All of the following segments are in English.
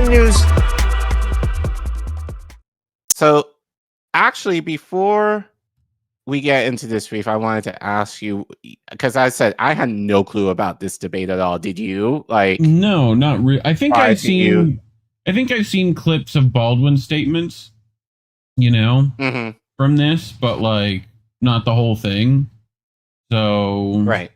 UN News. So, actually, before we get into this, Reef, I wanted to ask you, because I said I had no clue about this debate at all. Did you? Like, no, not really. I think I've seen clips of Baldwin's statements, from this, but like not the whole thing. So right.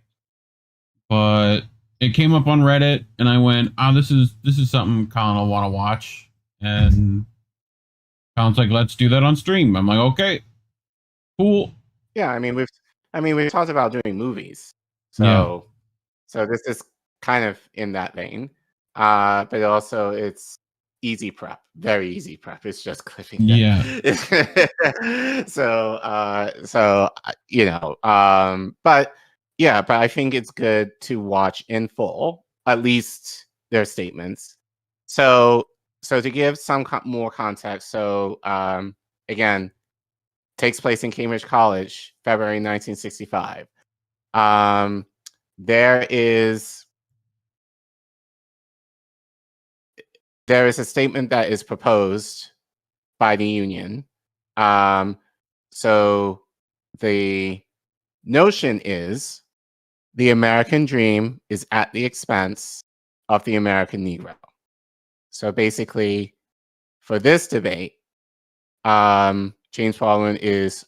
But it came up on Reddit, and I went, this is something Collin will want to watch, and Collin's like, let's do that on stream. I'm like, okay, cool. Yeah, I mean we've talked about doing movies, so this is kind of in that vein, but also it's easy prep, very easy prep. It's just clipping. Yeah. But I think it's good to watch in full, at least their statements. So to give some more context, again, takes place in Cambridge College, February 1965. There is a statement that is proposed by the union. So the notion is the American dream is at the expense of the American Negro. So basically, for this debate, James Baldwin is,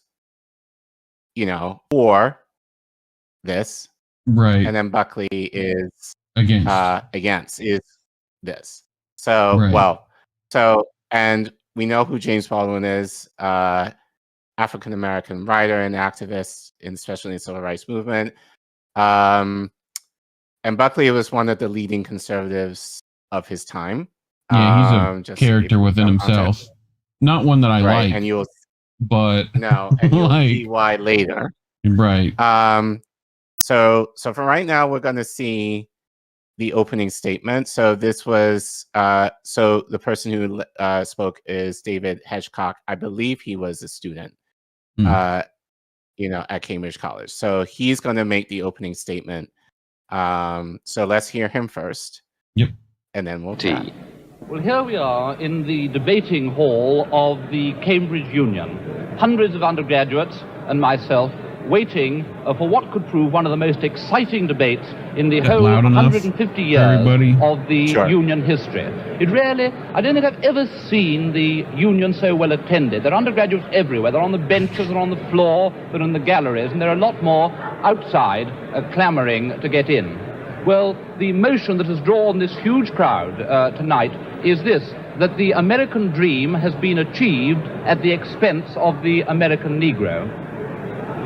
for this, right, and then Buckley is against is this. So right. And we know who James Baldwin is, African American writer and activist, especially in the civil rights movement. And Buckley was one of the leading conservatives of his time. Yeah, he's a character within himself. Not one that I like. And you'll like, see why later. Right. So for right now, we're going to see the opening statement. So this was so the person who spoke is David Hedgecock. I believe he was a student, at Cambridge College. So he's going to make the opening statement. So let's hear him first. Yep. And then we'll chat. Well, here we are in the debating hall of the Cambridge Union. Hundreds of undergraduates and myself waiting for what could prove one of the most exciting debates in the whole 150 years of the Union history. I don't think I've ever seen the Union so well attended. There are undergraduates everywhere. They're on the benches, they're on the floor, they're in the galleries, and there are a lot more outside clamoring to get in. Well, the motion that has drawn this huge crowd tonight is this, that the American dream has been achieved at the expense of the American Negro.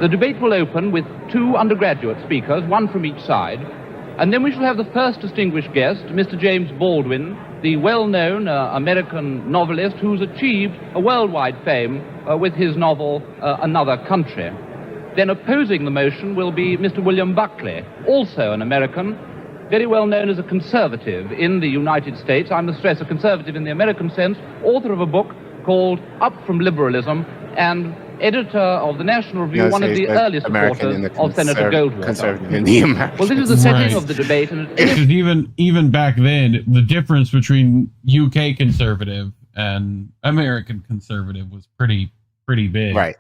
The debate will open with two undergraduate speakers, one from each side, and then we shall have the first distinguished guest, Mr. James Baldwin, the well-known American novelist who's achieved a worldwide fame with his novel, Another Country. Then opposing the motion will be Mr. William Buckley, also an American, very well known as a conservative in the United States. I must stress a conservative in the American sense, author of a book called Up from Liberalism, and editor of the National Review, one of the earliest supporters of Senator Goldwater. Well, this is the setting of the debate. Because even back then, the difference between UK conservative and American conservative was pretty big. Right.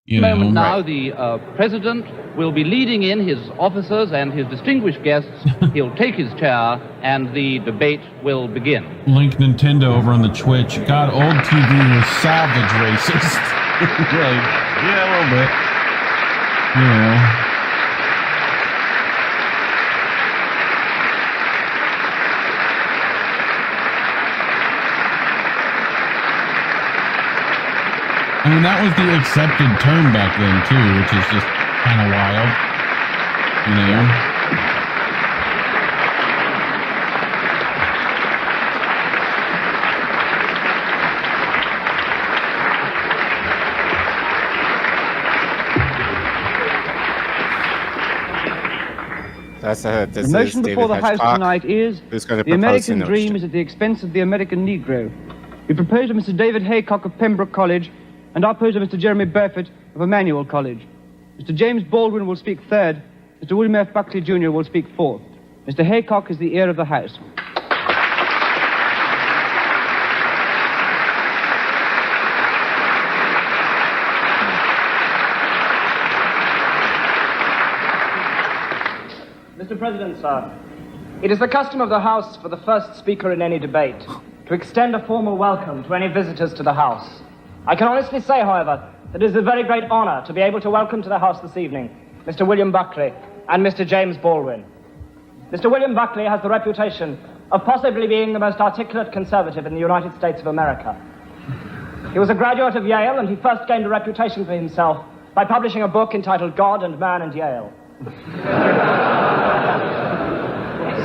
Now, the president will be leading in his officers and his distinguished guests. He'll take his chair, and the debate will begin. Link Nintendo over on the Twitch. God, old TV was savage racist. Yeah, a little bit. I mean, that was the accepted term back then, too, which is just kind of wild. The motion before the House tonight is the American dream is at the expense of the American Negro. We propose to Mr. David Haycock of Pembroke College and our opposer Mr. Jeremy Burford of Emmanuel College. Mr. James Baldwin will speak third. Mr. William F. Buckley Jr. will speak fourth. Mr. Haycock is the ear of the House. Mr. President, sir, it is the custom of the House for the first speaker in any debate to extend a formal welcome to any visitors to the House. I can honestly say, however, that it is a very great honor to be able to welcome to the House this evening Mr. William Buckley and Mr. James Baldwin. Mr. William Buckley has the reputation of possibly being the most articulate conservative in the United States of America. He was a graduate of Yale, and he first gained a reputation for himself by publishing a book entitled God and Man and Yale.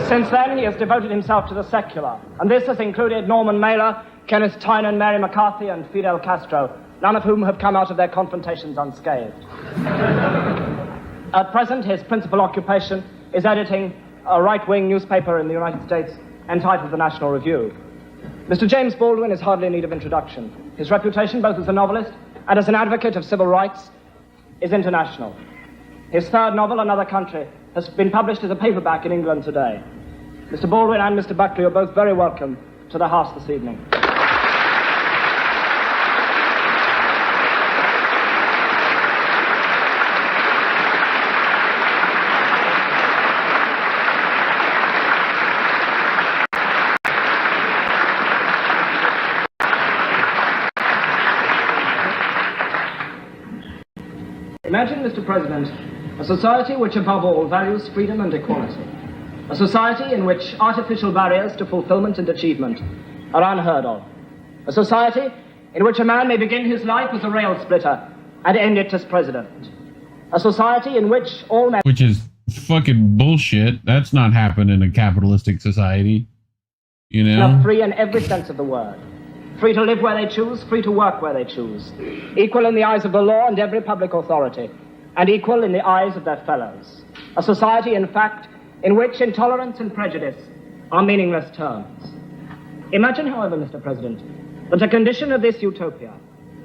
Since then, he has devoted himself to the secular, and this has included Norman Mailer, Kenneth Tynan, Mary McCarthy, and Fidel Castro, none of whom have come out of their confrontations unscathed. At present, his principal occupation is editing a right-wing newspaper in the United States entitled The National Review. Mr. James Baldwin is hardly in need of introduction. His reputation, both as a novelist and as an advocate of civil rights, is international. His third novel, Another Country, has been published as a paperback in England today. Mr. Baldwin and Mr. Buckley are both very welcome to the House this evening. Imagine, Mr. President, a society which above all values freedom and equality. A society in which artificial barriers to fulfillment and achievement are unheard of. A society in which a man may begin his life as a rail splitter and end it as president. A society in which all men... Which is fucking bullshit. That's not happening in a capitalistic society. You know? Are free in every sense of the word. Free to live where they choose, free to work where they choose. Equal in the eyes of the law and every public authority, and equal in the eyes of their fellows. A society, in fact, in which intolerance and prejudice are meaningless terms. Imagine, however, Mr. President, that a condition of this utopia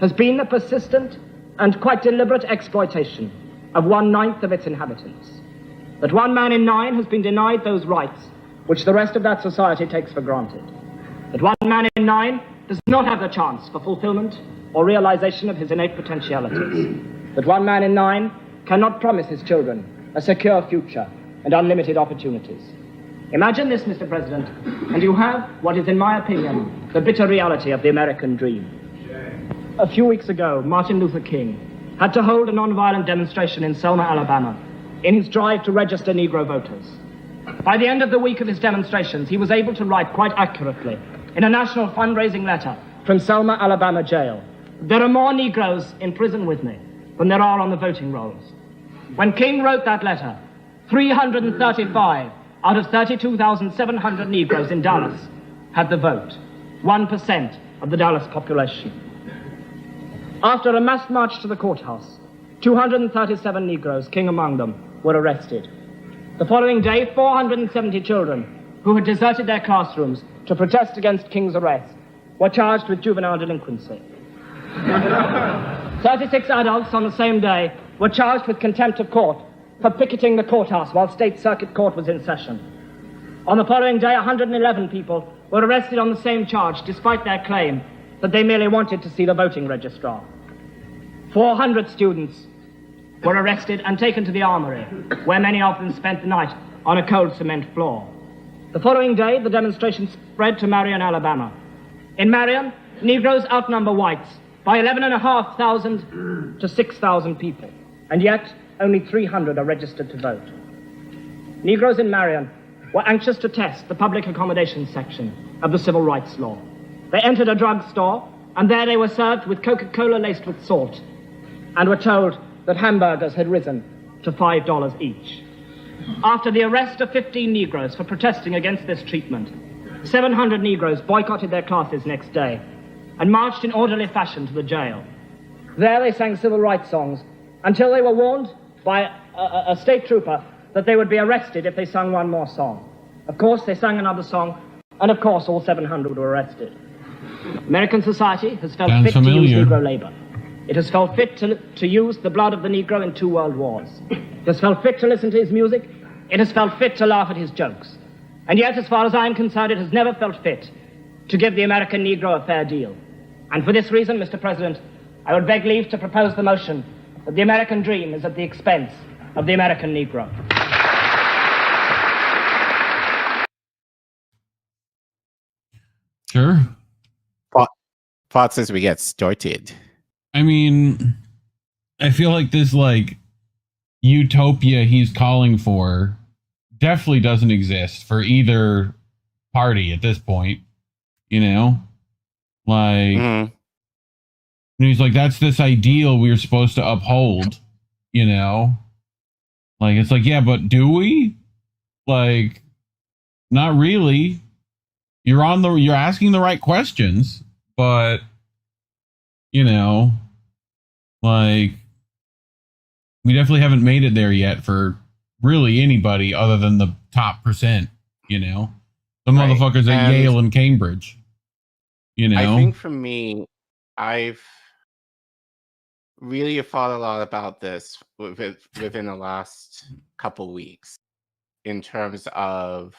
has been the persistent and quite deliberate exploitation of 1/9 of its inhabitants. That 1 man in 9 has been denied those rights which the rest of that society takes for granted. That 1 man in 9 does not have the chance for fulfillment or realization of his innate potentialities. That 1 man in 9 cannot promise his children a secure future and unlimited opportunities. Imagine this, Mr. President, and you have what is, in my opinion, the bitter reality of the American dream. A few weeks ago, Martin Luther King had to hold a nonviolent demonstration in Selma, Alabama, in his drive to register Negro voters. By the end of the week of his demonstrations, he was able to write quite accurately in a national fundraising letter from Selma, Alabama jail, "There are more Negroes in prison with me than there are on the voting rolls." When King wrote that letter, 335 out of 32,700 Negroes in Dallas had the vote, 1% of the Dallas population. After a mass march to the courthouse, 237 Negroes, King among them, were arrested. The following day, 470 children who had deserted their classrooms to protest against King's arrest were charged with juvenile delinquency. 36 adults on the same day were charged with contempt of court for picketing the courthouse while State Circuit Court was in session. On the following day, 111 people were arrested on the same charge, despite their claim that they merely wanted to see the voting registrar. 400 students were arrested and taken to the armory, where many of them spent the night on a cold cement floor. The following day, the demonstration spread to Marion, Alabama. In Marion, Negroes outnumber whites by 11,500 to 6,000 people, and yet only 300 are registered to vote. Negroes in Marion were anxious to test the public accommodations section of the civil rights law. They entered a drugstore, and there they were served with Coca-Cola laced with salt, and were told that hamburgers had risen to $5 each. After the arrest of 15 Negroes for protesting against this treatment, 700 Negroes boycotted their classes next day and marched in orderly fashion to the jail. There they sang civil rights songs until they were warned by a state trooper that they would be arrested if they sung one more song. Of course, they sang another song, and of course, all 700 were arrested. American society has felt fit to use Negro labor. It has felt fit to use the blood of the Negro in 2 world wars. It has felt fit to listen to his music. It has felt fit to laugh at his jokes. And yet, as far as I'm concerned, it has never felt fit to give the American Negro a fair deal. And for this reason, Mr. President, I would beg leave to propose the motion that the American dream is at the expense of the American Negro. Sure. Thoughts as we get started. I mean, I feel like this like utopia he's calling for definitely doesn't exist for either party at this point. You know, like and he's like, that's this ideal we're supposed to uphold. You know, like it's like, yeah, but do we? Like, not really. You're asking the right questions, but you know, like we definitely haven't made it there yet for really anybody other than the top percent, you know. The motherfuckers at Yale and Cambridge. You know. I think for me, I've really thought a lot about this within the last couple weeks in terms of,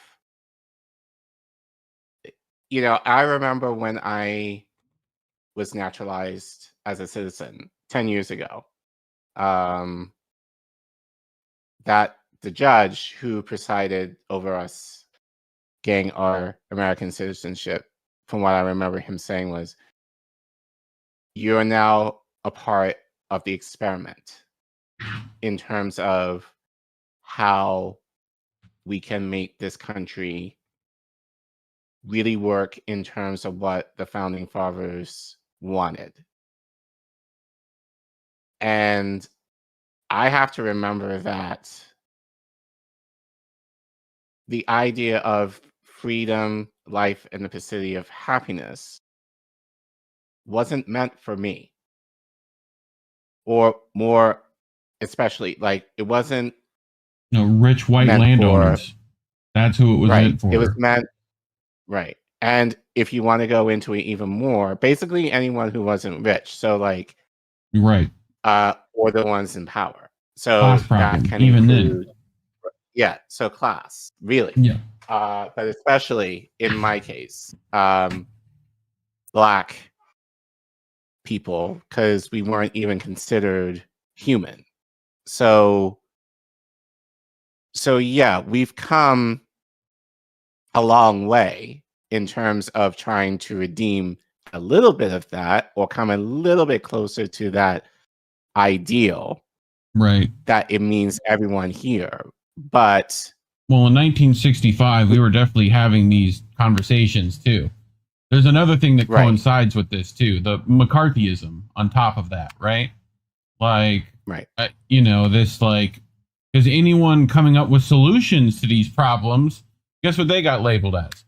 you know, I remember when I was naturalized as a citizen 10 years ago, that the judge who presided over us getting our American citizenship, from what I remember him saying, was, you are now a part of the experiment in terms of how we can make this country really work in terms of what the founding fathers wanted. And I have to remember that the idea of freedom, life, and the pursuit of happiness wasn't meant for me. Or more especially, like, it wasn't rich white landowners. That's who it was meant for. It was meant, right. And if you want to go into it even more, basically anyone who wasn't rich. So like, right. Or the ones in power. So that can even include, yeah. So class, really. Yeah. But especially in my case, Black people, because we weren't even considered human. So yeah, we've come a long way in terms of trying to redeem a little bit of that, or come a little bit closer to that ideal, right? That it means everyone here. But well, in 1965, we were definitely having these conversations too. There's another thing that coincides with this too, the McCarthyism on top of that, right? Like, you know, this like, because anyone coming up with solutions to these problems, guess what they got labeled as?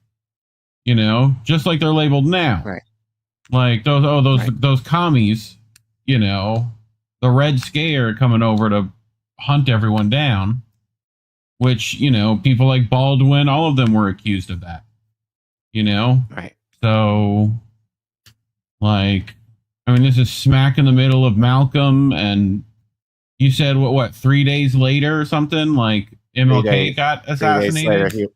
You know, just like they're labeled now. Right. Like those commies, you know, the Red Scare coming over to hunt everyone down, which, you know, people like Baldwin, all of them were accused of that, you know? Right. So, like, I mean, this is smack in the middle of Malcolm, and you said, what 3 days later or something? Like, MLK got assassinated?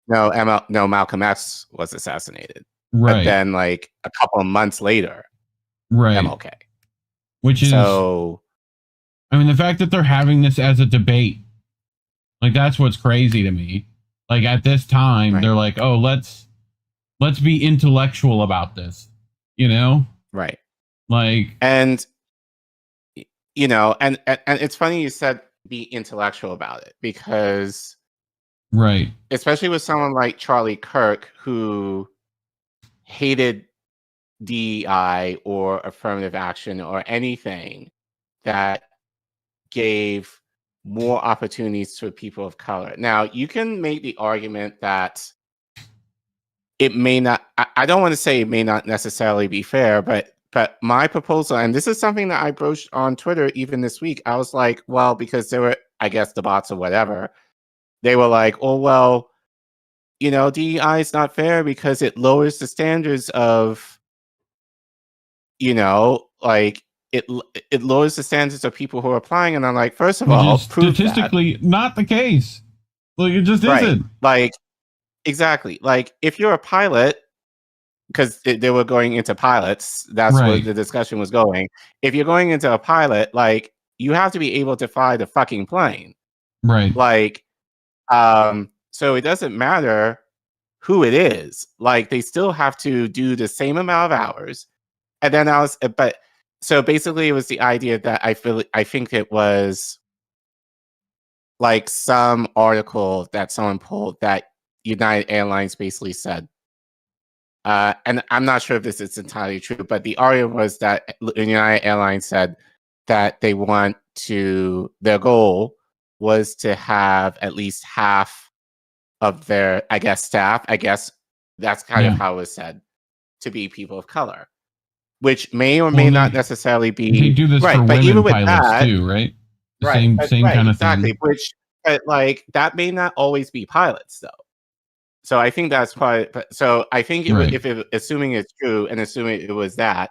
No, Malcolm X was assassinated. Right. But then, like, a couple of months later, MLK. Which is, so, I mean, the fact that they're having this as a debate, like, that's what's crazy to me. Like, at this time, they're like, oh, let's be intellectual about this, you know? Right. Like, and, you know, and it's funny you said be intellectual about it, because, right, especially with someone like Charlie Kirk, who hated DEI or affirmative action or anything that gave more opportunities to people of color. Now, you can make the argument that it may not, I don't want to say it may not necessarily be fair, but my proposal, and this is something that I broached on Twitter even this week, I was like, well, because there were, I guess, the bots or whatever, they were like, oh, well, you know, DEI is not fair because it lowers the standards of, you know, like, it lowers the standards of people who are applying. And I'm like, first of all, statistically not the case. Like, it just isn't. Like, exactly. Like, if you're a pilot, because they were going into pilots, that's where the discussion was going. If you're going into a pilot, like, you have to be able to fly the fucking plane. Right. Like, so it doesn't matter who it is. Like, they still have to do the same amount of hours. And then so basically it was the idea that I think it was like some article that someone pulled that United Airlines basically said, and I'm not sure if this is entirely true, but the article was that United Airlines said that their goal was to have at least half of their, staff, that's kind of how it was said, to be people of color, which may or may not necessarily be. They do this for women pilots too, right? Same kind of thing. But like, that may not always be pilots, though. So I think that's probably. So I think assuming it's true and assuming it was that,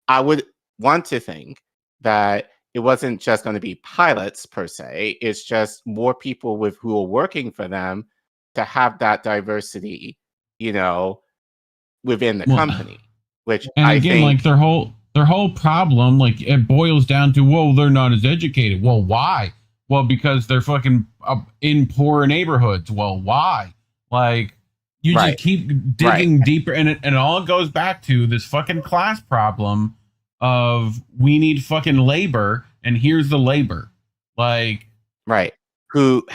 I would want to think that it wasn't just going to be pilots per se. It's just more people who are working for them to have that diversity, within the company. Which I think, like their whole problem, like, it boils down to, well, they're not as educated. Well, why? Well, because they're fucking in poor neighborhoods. Well, why? Like, you just keep digging deeper, and it all goes back to this fucking class problem of, we need fucking labor, and here's the labor. Like, who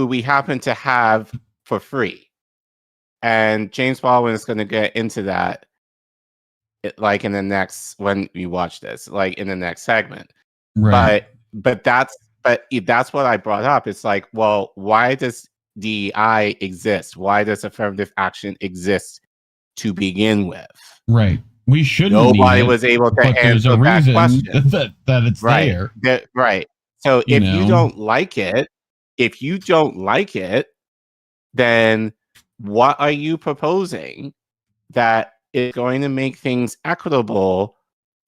we happen to have for free. And James Baldwin is going to get into that, like, in the next, when we watch this, like, in the next segment. But that's what I brought up. It's like, well, why does DEI exist? Why does affirmative action exist to begin with? Right. We shouldn't. Nobody was able to answer that question. that it's there. Right. So if you don't like it, then what are you proposing that is going to make things equitable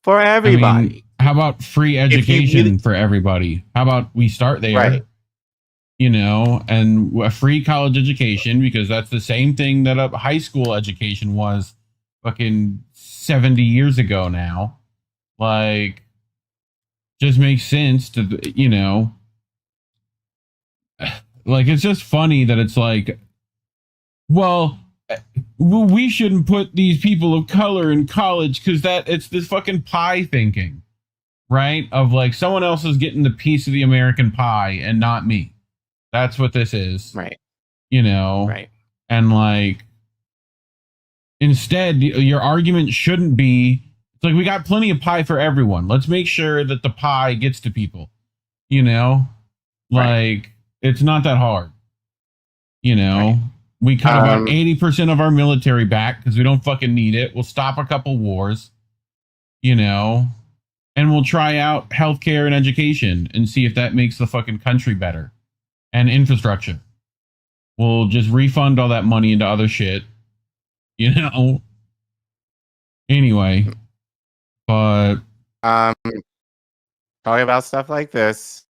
for everybody? I mean, how about free education for everybody? How about we start there? And a free college education, because that's the same thing that a high school education was fucking 70 years ago now. Like, just makes sense to, like, it's just funny that it's like, well, we shouldn't put these people of color in college because it's this fucking pie thinking, right? Of like, someone else is getting the piece of the American pie and not me. That's what this is. Right. And like, instead, your argument shouldn't be, it's like, we got plenty of pie for everyone. Let's make sure that the pie gets to people, like, it's not that hard. We cut about 80% of our military back because we don't fucking need it. We'll stop a couple wars, and we'll try out healthcare and education and see if that makes the fucking country better. And infrastructure. We'll just refund all that money into other shit, Anyway, but talking about stuff like this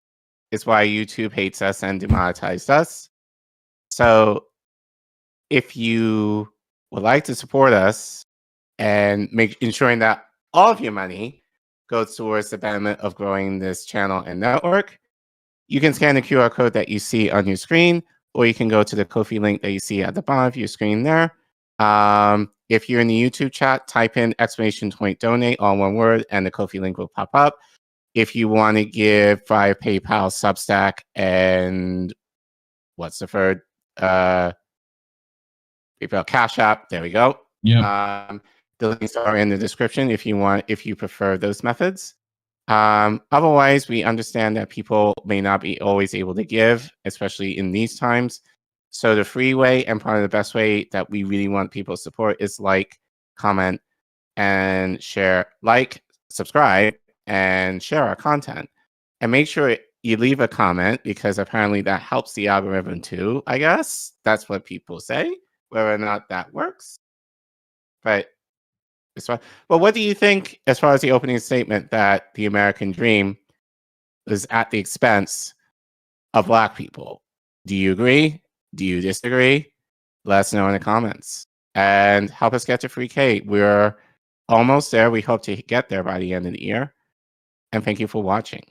is why YouTube hates us and demonetized us. So if you would like to support us and ensuring that all of your money goes towards the betterment of growing this channel and network, you can scan the QR code that you see on your screen, or you can go to the Ko-fi link that you see at the bottom of your screen there. If you're in the YouTube chat, type in !donate, all one word, and the Ko-fi link will pop up. If you want to give via PayPal, Substack, and what's the third? PayPal, Cash App. There we go. Yeah. The links are in the description if you prefer those methods. Otherwise, we understand that people may not be always able to give, especially in these times. So the free way and probably the best way that we really want people's support is like, comment, and share. Like, subscribe, and share our content. And make sure you leave a comment, because apparently that helps the algorithm too, I guess. That's what people say. Whether or not that works. But what do you think as far as the opening statement that the American dream is at the expense of Black people? Do you agree? Do you disagree? Let us know in the comments and help us get to free K. We're almost there. We hope to get there by the end of the year. And thank you for watching.